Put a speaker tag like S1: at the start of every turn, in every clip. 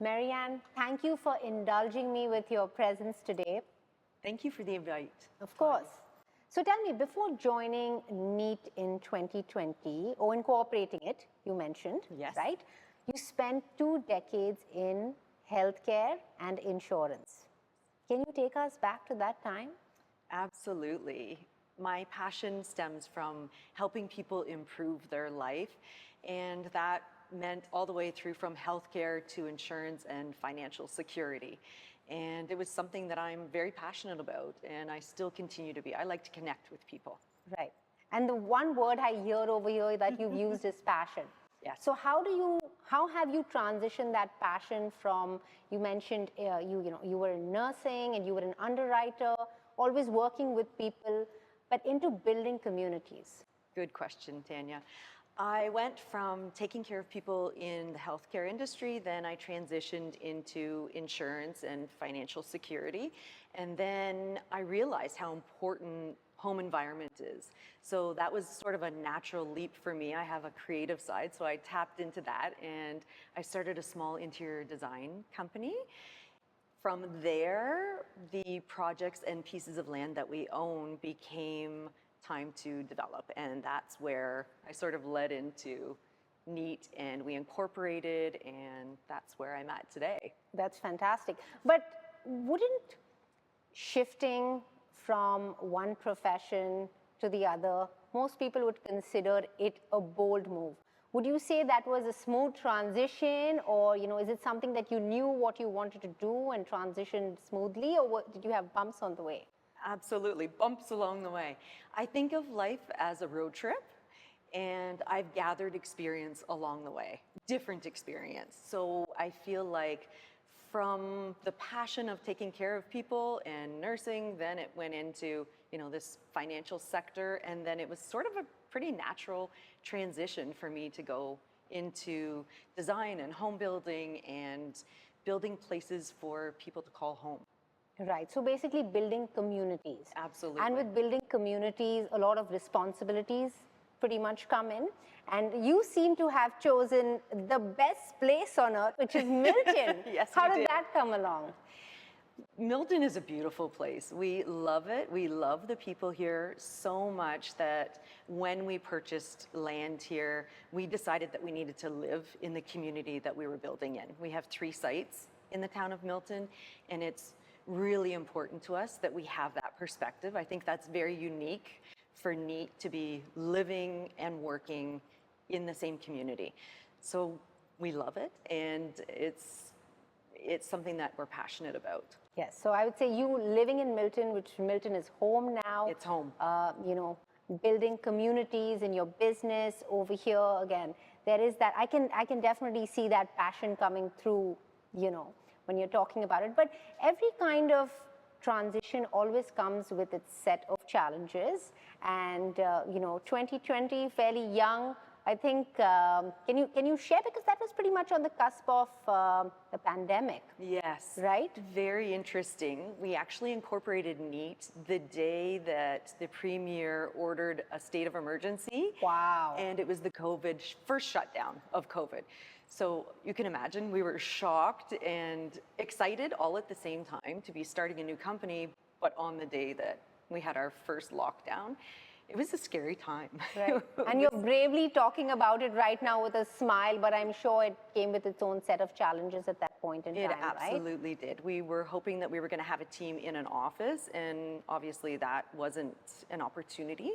S1: Maryann, thank you for indulging me with your presence today.
S2: Thank you for the invite.
S1: Of course. So tell me, before joining Neatt in 2020, or incorporating it, you mentioned,
S2: Yes.
S1: right? You spent 2 decades in healthcare and insurance. Can you take us back to that time?
S2: Absolutely. My passion stems from helping people improve their life, and that meant all the way through from healthcare to insurance and financial security. And it was something that I'm very passionate about, and I still continue to be. I like to connect with people.
S1: Right. And the one word I hear over here that you've used is passion.
S2: Yes.
S1: So how have you transitioned that passion from, you mentioned you were in nursing and you were an underwriter, always working with people, but into building communities?
S2: Good question, Tanya. I went from taking care of people in the healthcare industry, then I transitioned into insurance and financial security, and then I realized how important home environment is. So that was sort of a natural leap for me. I have a creative side, so I tapped into that, and I started a small interior design company. From there, the projects and pieces of land that we own became time to develop, and that's where I sort of led into Neatt, and we incorporated, and that's where I'm at today.
S1: That's fantastic. But wouldn't shifting from one profession to the other, most people would consider it a bold move. Would you say that was a smooth transition, or is it something that you knew what you wanted to do and transitioned smoothly, or did you have bumps on the way?
S2: Absolutely, bumps along the way. I think of life as a road trip, and I've gathered experience along the way, different experience. So I feel like from the passion of taking care of people and nursing, then it went into this financial sector, and then it was sort of a pretty natural transition for me to go into design and home building and building places for people to call home.
S1: Right. So basically building communities.
S2: Absolutely.
S1: And with building communities, a lot of responsibilities pretty much come in. And you seem to have chosen the best place on earth, which is Milton.
S2: Yes,
S1: How
S2: we
S1: did
S2: did.
S1: that come along?
S2: Milton is a beautiful place. We love it. We love the people here so much that when we purchased land here, we decided that we needed to live in the community that we were building in. We have 3 sites in the town of Milton, and it's really important to us that we have that perspective. I think that's very unique for Neatt to be living and working in the same community. So we love it, and it's something that we're passionate about.
S1: Yes. So I would say you living in Milton, which Milton is home now.
S2: It's home.
S1: Building communities in your business over here. Again, there is that. I can definitely see that passion coming through, when you're talking about it. But every kind of transition always comes with its set of challenges. And 2020, fairly young. I think, can you share, because that was pretty much on the cusp of the pandemic.
S2: Yes.
S1: Right?
S2: Very interesting. We actually incorporated Neatt the day that the Premier ordered a state of emergency.
S1: Wow.
S2: And it was the first shutdown of COVID. So you can imagine we were shocked and excited all at the same time to be starting a new company, but on the day that we had our first lockdown. It was a scary time.
S1: Right. And you're bravely talking about it right now with a smile, but I'm sure it came with its own set of challenges at that point in time, right?
S2: It absolutely did. We were hoping that we were going to have a team in an office, and obviously that wasn't an opportunity.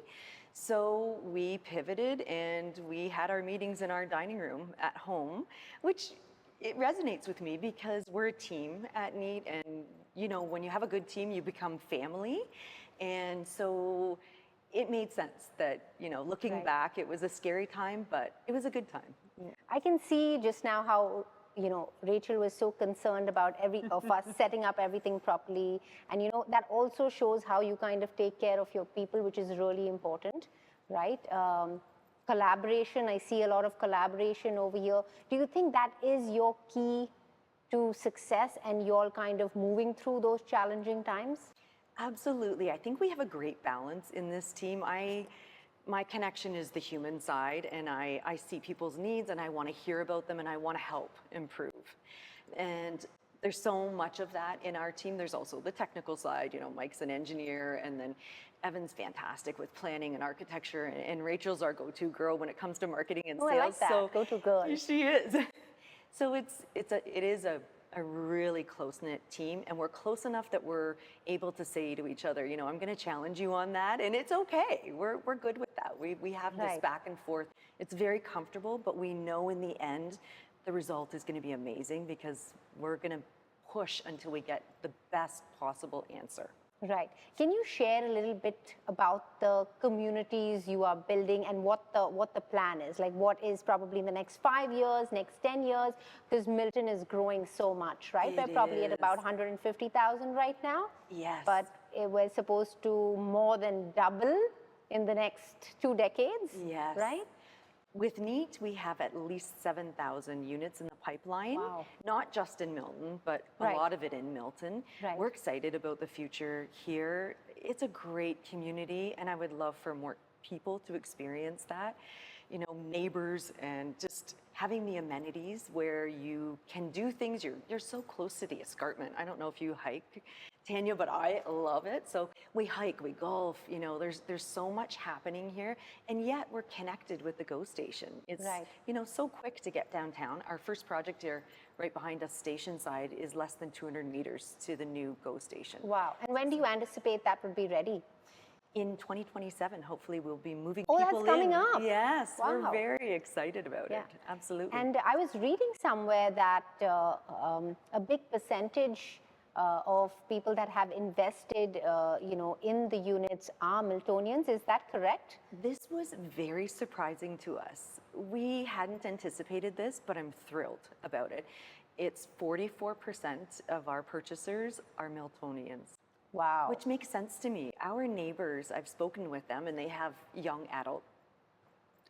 S2: So we pivoted, and we had our meetings in our dining room at home, which it resonates with me because we're a team at Neatt, and when you have a good team, you become family. And so it made sense that, looking
S1: Right.
S2: back, it was a scary time, but it was a good time.
S1: I can see just now how, Rachel was so concerned about every of us setting up everything properly. And, that also shows how you kind of take care of your people, which is really important, right? Collaboration, I see a lot of collaboration over here. Do you think that is your key to success and you're kind of moving through those challenging times?
S2: Absolutely. I think we have a great balance in this team. I my connection is the human side, and I see people's needs and I want to hear about them and I want to help improve. And there's so much of that in our team. There's also the technical side, Mike's an engineer, and then Evan's fantastic with planning and architecture, and Rachel's our go-to girl when it comes to marketing and sales.
S1: I like that.
S2: So
S1: go-to girl.
S2: She is. So it is a really close-knit team, and we're close enough that we're able to say to each other, I'm going to challenge you on that, and it's okay. We're good with that. We have this back and forth. It's very comfortable, but we know in the end the result is going to be amazing because we're going to push until we get the best possible answer.
S1: Right. Can you share a little bit about the communities you are building and what the plan is? Like what is probably in the next 5 years, next 10 years? Because Milton is growing so much, right? We're probably at about 150,000 right now.
S2: Yes.
S1: But we're supposed to more than double in the next 2 decades.
S2: Yes.
S1: Right?
S2: With Neatt, we have at least 7,000 units in the pipeline.
S1: Wow.
S2: Not just in Milton, but a lot of it in Milton.
S1: Right.
S2: We're excited about the future here. It's a great community, and I would love for more people to experience that. Neighbors, and just having the amenities where you can do things. You're so close to the escarpment. I don't know if you hike, Tanya, but I love it. So we hike, we golf, there's so much happening here, and yet we're connected with the GO station. It's, so quick to get downtown. Our first project here, right behind us, station side, is less than 200 meters to the new GO station.
S1: Wow. And when do you anticipate that would be ready?
S2: In 2027, hopefully we'll be moving
S1: people in.
S2: Oh, that's coming up. Yes,
S1: wow.
S2: We're very excited about it. Absolutely.
S1: And I was reading somewhere that a big percentage of people that have invested, in the units are Miltonians. Is that correct?
S2: This was very surprising to us. We hadn't anticipated this, but I'm thrilled about it. It's 44% of our purchasers are Miltonians.
S1: Wow.
S2: Which makes sense to me. Our neighbors, I've spoken with them, and they have young adult,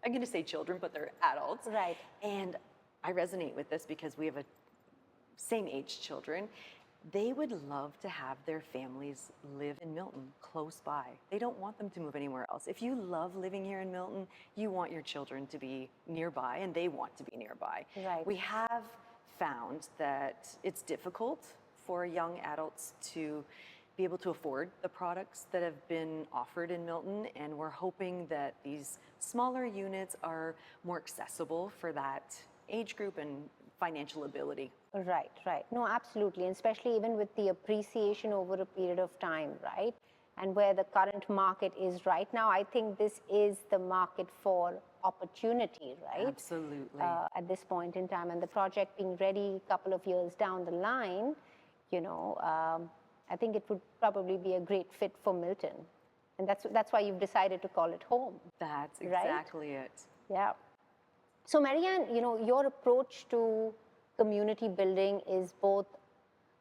S2: I'm going to say children, but they're adults.
S1: Right.
S2: And I resonate with this because we have same age children. They would love to have their families live in Milton, close by. They don't want them to move anywhere else. If you love living here in Milton, you want your children to be nearby, and they want to be nearby.
S1: Right.
S2: We have found that it's difficult for young adults to be able to afford the products that have been offered in Milton, and we're hoping that these smaller units are more accessible for that age group and financial ability.
S1: Right. No, absolutely, and especially even with the appreciation over a period of time, right? And where the current market is right now, I think this is the market for opportunity, right?
S2: Absolutely.
S1: At this point in time, and the project being ready a couple of years down the line, I think it would probably be a great fit for Milton. And that's why you've decided to call it home.
S2: That's exactly it.
S1: Yeah. So Maryann, your approach to community building is both,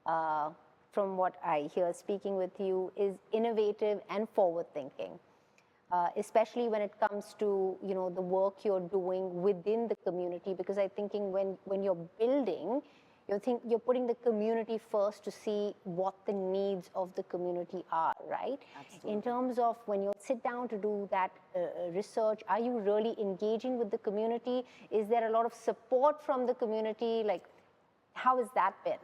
S1: from what I hear speaking with you, is innovative and forward-thinking, especially when it comes to, the work you're doing within the community, because I'm thinking when you're building, you're putting the community first to see what the needs of the community are, right?
S2: Absolutely.
S1: In terms of when you sit down to do that research, are you really engaging with the community? Is there a lot of support from the community? Like, how has that been?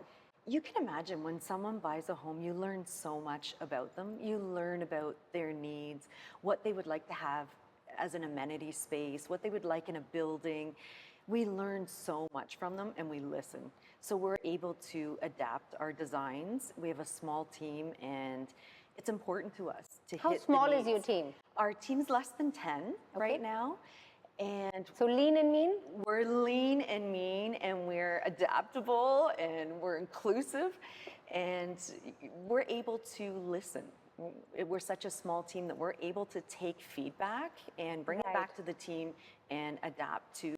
S2: You can imagine when someone buys a home, you learn so much about them. You learn about their needs, what they would like to have as an amenity space, what they would like in a building. We learn so much from them, and we listen. So we're able to adapt our designs. We have a small team, and it's important to us to hit the needs.
S1: How small is your team?
S2: Our team's less than 10 right now. And
S1: so lean and mean?
S2: We're lean and mean, and we're adaptable, and we're inclusive, and we're able to listen. We're such a small team that we're able to take feedback and bring it back to the team and adapt to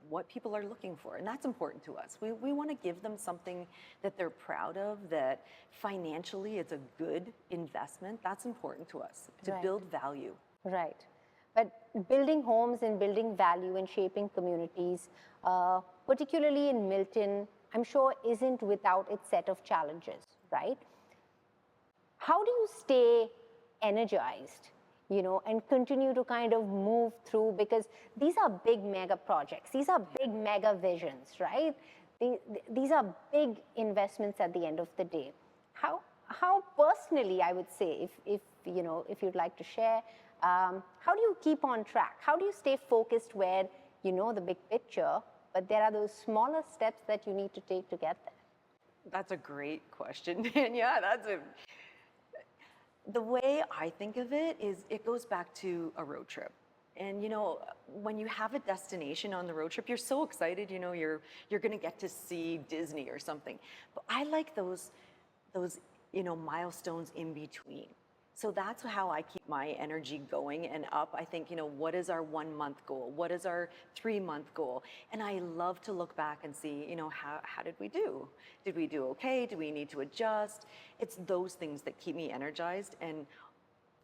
S2: what people are looking for, and that's important to us. We want to give them something that they're proud of, that financially it's a good investment. That's important to us, to build value.
S1: Right. But building homes and building value and shaping communities, particularly in Milton, I'm sure isn't without its set of challenges, right? How do you stay energized, and continue to kind of move through, because these are big mega projects. These are big mega visions, right? These are big investments at the end of the day. How personally, I would say, if you'd like to share, how do you keep on track? How do you stay focused where you know the big picture, but there are those smaller steps that you need to take to get there?
S2: That's a great question, Tanya. The way I think of it is it goes back to a road trip. And when you have a destination on the road trip, you're so excited, you're going to get to see Disney or something. But I like those milestones in between. So that's how I keep my energy going and up. I think, what is our 1 month goal? What is our 3-month goal? And I love to look back and see, how did we do? Did we do okay? Do we need to adjust? It's those things that keep me energized. And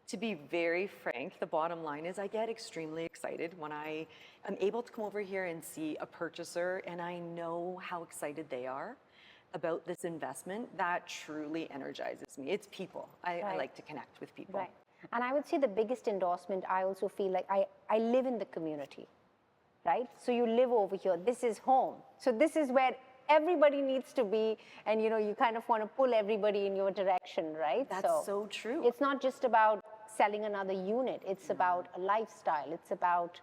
S2: to be very frank, the bottom line is I get extremely excited when I am able to come over here and see a purchaser and I know how excited they are about this investment. That truly energizes me. It's people. I like to connect with people.
S1: Right. And I would say the biggest endorsement, I also feel like I live in the community, right? So you live over here. This is home. So this is where everybody needs to be, and you kind of want to pull everybody in your direction, right?
S2: That's so true.
S1: It's not just about selling another unit. It's about a lifestyle. It's about,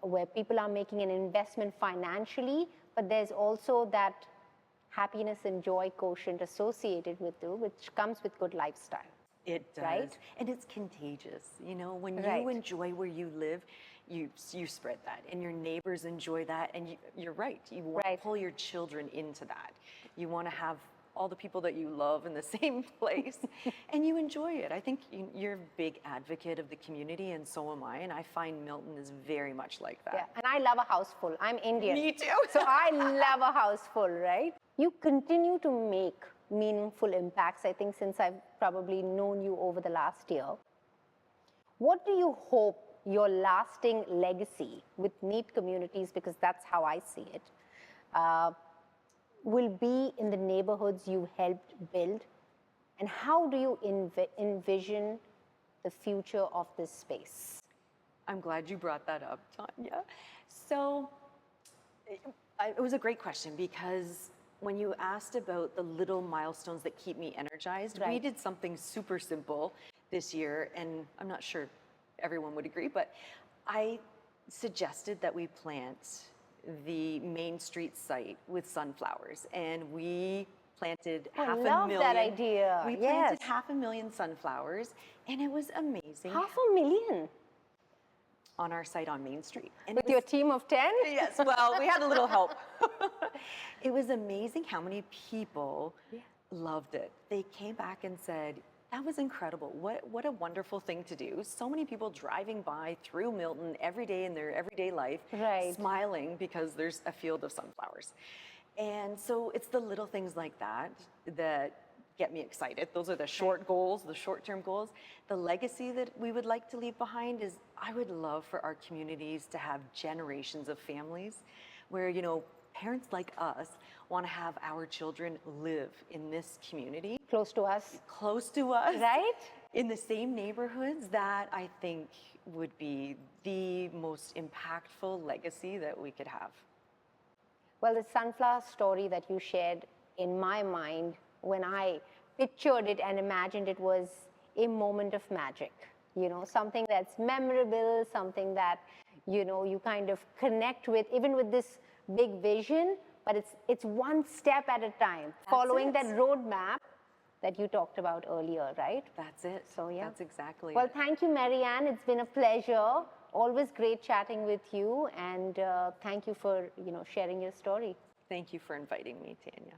S1: where people are making an investment financially, but there's also that happiness and joy quotient associated with it, which comes with good lifestyle.
S2: It does.
S1: Right?
S2: And it's contagious. When you enjoy where you live, you spread that, and your neighbors enjoy that. And you're right. You want to pull your children into that. You want to have all the people that you love in the same place, and you enjoy it. I think you're a big advocate of the community, and so am I. And I find Milton is very much like that.
S1: Yeah, and I love a house full. I'm Indian.
S2: Me too.
S1: So I love a house full, right? You continue to make meaningful impacts, I think, since I've probably known you over the last year. What do you hope your lasting legacy with Neatt Communities, because that's how I see it, will be in the neighborhoods you helped build? And how do you envision the future of this space?
S2: I'm glad you brought that up, Tanya. So it was a great question, because when you asked about the little milestones that keep me energized, we did something super simple this year, and I'm not sure everyone would agree, but I suggested that we plant the Main Street site with sunflowers, and we planted half a million.
S1: I love that idea.
S2: We planted 500,000 sunflowers, and it was amazing.
S1: 500,000?
S2: On our site on Main Street. And
S1: with your team of 10?
S2: Yes, well, we had a little help. It was amazing how many people loved it. They came back and said, that was incredible. What a wonderful thing to do. So many people driving by through Milton every day in their everyday life, smiling because there's a field of sunflowers. And so it's the little things like that that get me excited. Those are the short goals, the short-term goals. The legacy that we would like to leave behind is I would love for our communities to have generations of families where, parents like us want to have our children live in this community.
S1: Close to us.
S2: Close to us.
S1: Right?
S2: In the same neighborhoods. That I think would be the most impactful legacy that we could have.
S1: Well, the sunflower story that you shared, in my mind, when I pictured it and imagined it, was a moment of magic. Something that's memorable, something that, you kind of connect with, even with this big vision, but it's one step at a time, following that roadmap that you talked about earlier, right?
S2: That's it.
S1: So, yeah.
S2: That's exactly
S1: Well,
S2: it.
S1: thank you, Maryann. It's been a pleasure. Always great chatting with you, and thank you for, sharing your story.
S2: Thank you for inviting me, Tanya.